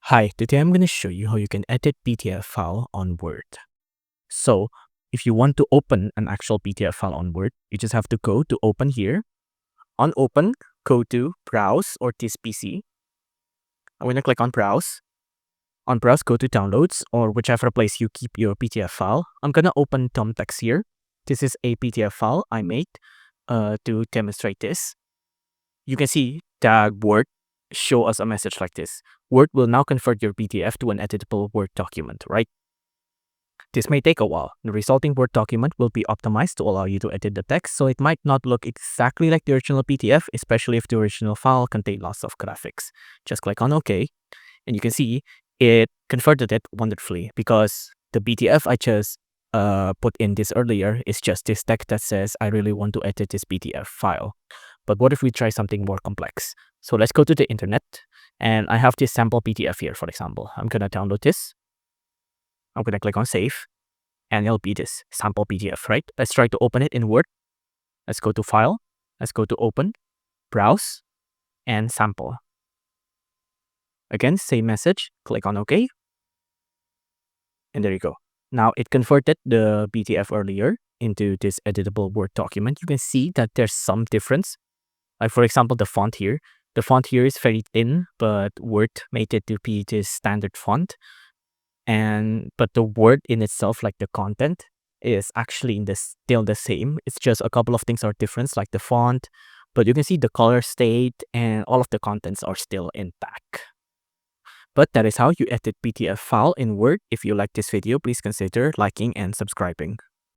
Hi, today I'm going to show you how you can edit PDF file on Word. So if you want to open an actual PDF file on Word, you just have to go to open here. On open, go to browse or this PC. I'm going to click on browse. On browse, go to downloads or whichever place you keep your PDF file. I'm going to open thumbtext here. This is a PDF file I made to demonstrate this. You can see that Word show us a message like this. Word will now convert your PDF to an editable Word document, right? This may take a while. The resulting Word document will be optimized to allow you to edit the text, so it might not look exactly like the original PDF, especially if the original file contained lots of graphics. Just click on OK, and you can see it converted it wonderfully because the PDF I just put in this earlier is just this text that says, I really want to edit this PDF file. But what if we try something more complex? So let's go to the internet, and I have this sample PDF here, for example. I'm going to download this. I'm going to click on save, and it'll be this sample PDF, right? Let's try to open it in Word. Let's go to File. Let's go to Open, Browse, and Sample. Again, same message. Click on OK. And there you go. Now it converted the PDF earlier into this editable Word document. You can see that there's some difference. Like for example, the font here. The font here is very thin, but Word made it to be this standard font. But the word in itself, like the content, is actually still the same. It's just a couple of things are different, like the font, but you can see the color stayed and all of the contents are still intact. But that is how you edit PDF file in Word. If you like this video, please consider liking and subscribing.